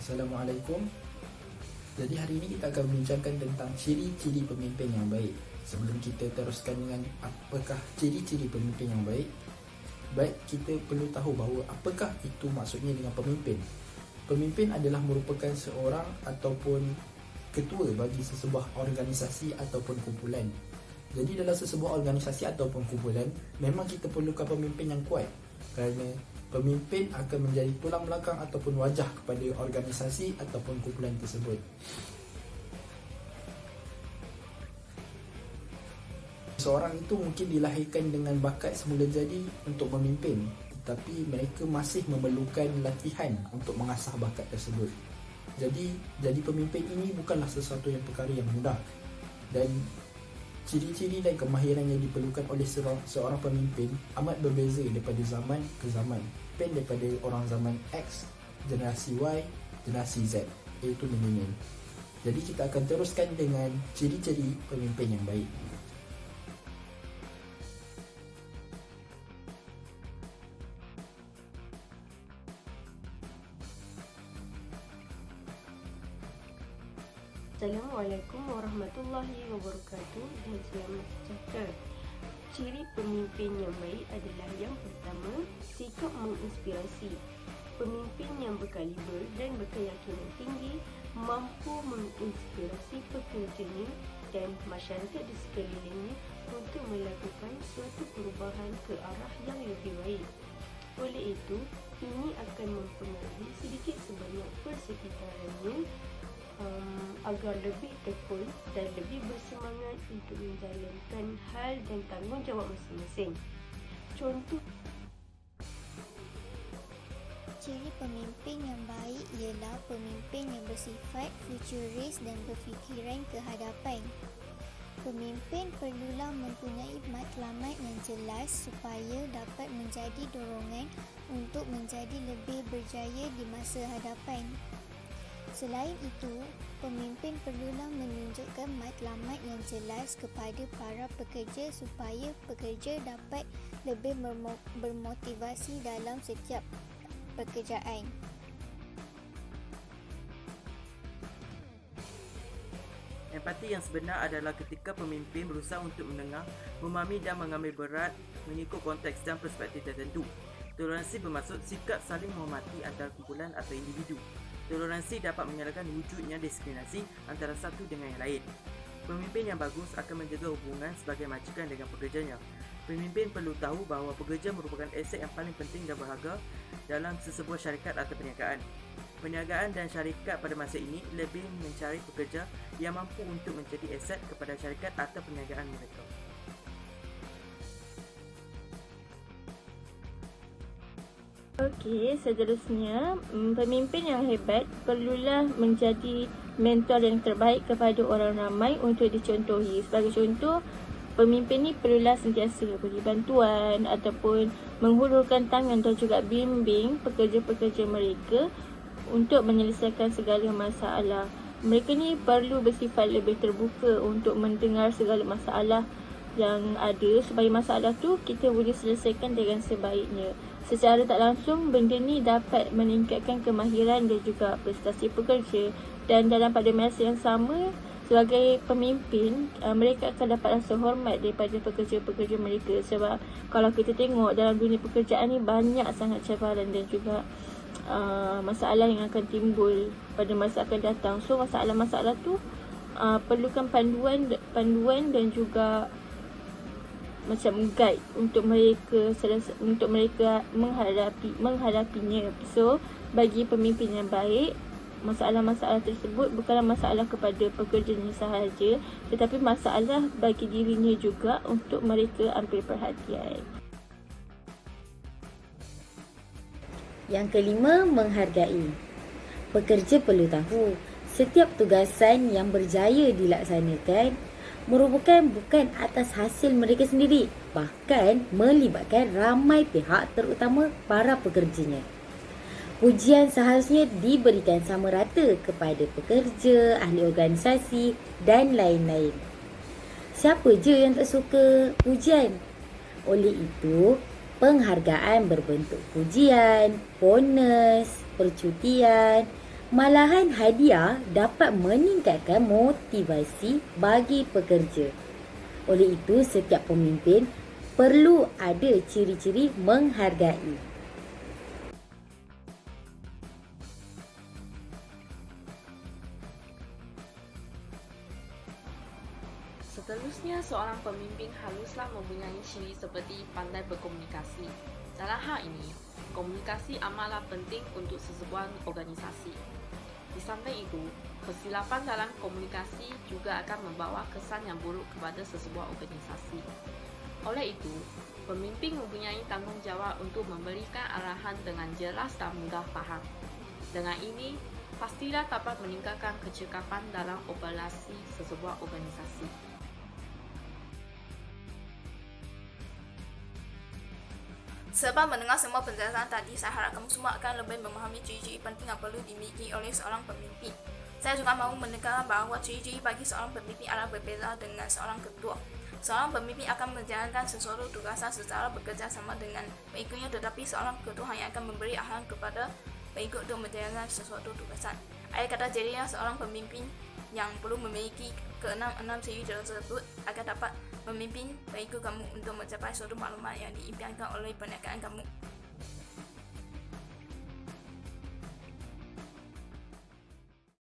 Assalamualaikum. Jadi hari ini kita akan membincangkan tentang ciri-ciri pemimpin yang baik. Sebelum kita teruskan dengan apakah ciri-ciri pemimpin yang baik, kita perlu tahu bahawa apakah itu maksudnya dengan pemimpin. Pemimpin adalah merupakan seorang ataupun ketua bagi sesebuah organisasi ataupun kumpulan. Jadi dalam sesebuah organisasi ataupun kumpulan, memang kita perlukan pemimpin yang kuat, kerana pemimpin akan menjadi tulang belakang ataupun wajah kepada organisasi ataupun kumpulan tersebut. Seorang itu mungkin dilahirkan dengan bakat semula jadi untuk memimpin, tetapi mereka masih memerlukan latihan untuk mengasah bakat tersebut. Jadi pemimpin ini bukanlah sesuatu yang perkara yang mudah, dan ciri-ciri dan kemahiran yang diperlukan oleh seorang pemimpin amat berbeza daripada zaman ke zaman. Daripada orang zaman X, generasi Y, generasi Z, iaitu milenial. Jadi kita akan teruskan dengan ciri-ciri pemimpin yang baik. Assalamualaikum warahmatullahi wabarakatuh dan selamat sejahtera. Ciri pemimpin yang baik adalah yang pertama, sikap menginspirasi. Pemimpin yang berkaliber dan berkeyakinan tinggi mampu menginspirasi pekerjanya dan masyarakat di sekelilingnya untuk melakukan suatu perubahan ke arah yang lebih baik. Oleh itu, ini akan mempengaruhi sedikit sebanyak persekitarannya agar lebih tekun dan lebih bersemangat untuk menjalankan hal dan tanggungjawab masing-masing. Contoh ciri pemimpin yang baik ialah pemimpin yang bersifat futuris dan berfikiran ke hadapan. Pemimpin perlulah mempunyai matlamat yang jelas supaya dapat menjadi dorongan untuk menjadi lebih berjaya di masa hadapan. Selain itu, pemimpin perlulah menunjukkan matlamat yang jelas kepada para pekerja supaya pekerja dapat lebih bermotivasi dalam setiap pekerjaan. Empati yang sebenar adalah ketika pemimpin berusaha untuk mendengar, memahami dan mengambil berat mengikut konteks dan perspektif tertentu. Toleransi bermaksud sikap saling menghormati antara kumpulan atau individu. Toleransi dapat menyalakan wujudnya diskriminasi antara satu dengan yang lain. Pemimpin yang bagus akan menjaga hubungan sebagai majikan dengan pekerjanya. Pemimpin perlu tahu bahawa pekerja merupakan aset yang paling penting dan berharga dalam sesebuah syarikat atau perniagaan. Perniagaan dan syarikat pada masa ini lebih mencari pekerja yang mampu untuk menjadi aset kepada syarikat atau perniagaan mereka. Okey, seterusnya, pemimpin yang hebat perlulah menjadi mentor yang terbaik kepada orang ramai untuk dicontohi. Sebagai contoh, pemimpin ni perlulah sentiasa beri bantuan ataupun menghulurkan tangan dan juga bimbing pekerja-pekerja mereka untuk menyelesaikan segala masalah. Mereka ni perlu bersifat lebih terbuka untuk mendengar segala masalah yang ada supaya masalah tu kita boleh selesaikan dengan sebaiknya. Secara tak langsung, benda ni dapat meningkatkan kemahiran dan juga prestasi pekerja, dan dalam pada masa yang sama, sebagai pemimpin, mereka akan dapat rasa hormat daripada pekerja-pekerja mereka. Sebab kalau kita tengok dalam dunia pekerjaan ni banyak sangat cabaran dan juga masalah yang akan timbul pada masa akan datang. So masalah-masalah tu perlukan panduan dan juga macam guide untuk mereka menghadapinya. So bagi pemimpin yang baik, masalah-masalah tersebut bukanlah masalah kepada pekerjanya sahaja, tetapi masalah bagi dirinya juga untuk mereka ambil perhatian. Yang kelima, menghargai. Pekerja perlu tahu setiap tugasan yang berjaya dilaksanakan merupakan bukan atas hasil mereka sendiri, bahkan melibatkan ramai pihak terutama para pekerjanya. Pujian seharusnya diberikan sama rata kepada pekerja, ahli organisasi dan lain-lain. Siapa je yang tak suka pujian? Oleh itu, penghargaan berbentuk pujian, bonus, percutian Malahan hadiah dapat meningkatkan motivasi bagi pekerja. Oleh itu, setiap pemimpin perlu ada ciri-ciri menghargai. Seterusnya, seorang pemimpin haruslah mempunyai ciri seperti pandai berkomunikasi. Dalam hal ini, komunikasi amatlah penting untuk sesebuah organisasi. Di samping itu, kesilapan dalam komunikasi juga akan membawa kesan yang buruk kepada sesebuah organisasi. Oleh itu, pemimpin mempunyai tanggungjawab untuk memberikan arahan dengan jelas dan mudah faham. Dengan ini, pastilah dapat meningkatkan kecekapan dalam operasi sesebuah organisasi. Sebab mendengar semua penjelasan tadi, saya harap kamu semua akan lebih memahami ciri-ciri penting yang perlu dimiliki oleh seorang pemimpin. Saya juga mahu menekankan bahawa ciri-ciri bagi seorang pemimpin adalah berbeza dengan seorang ketua. Seorang pemimpin akan menjalankan sesuatu tugasan secara bekerja sama dengan pengikutnya, tetapi seorang ketua hanya akan memberi arahan kepada pengikut untuk menjalankan sesuatu tugasan. Akhir kata, jadilah seorang pemimpin yang perlu memiliki keenam ciri tersebut agar dapat memimpin pengikut kamu untuk mencapai suatu maklumat yang diimpiankan oleh perniagaan kamu.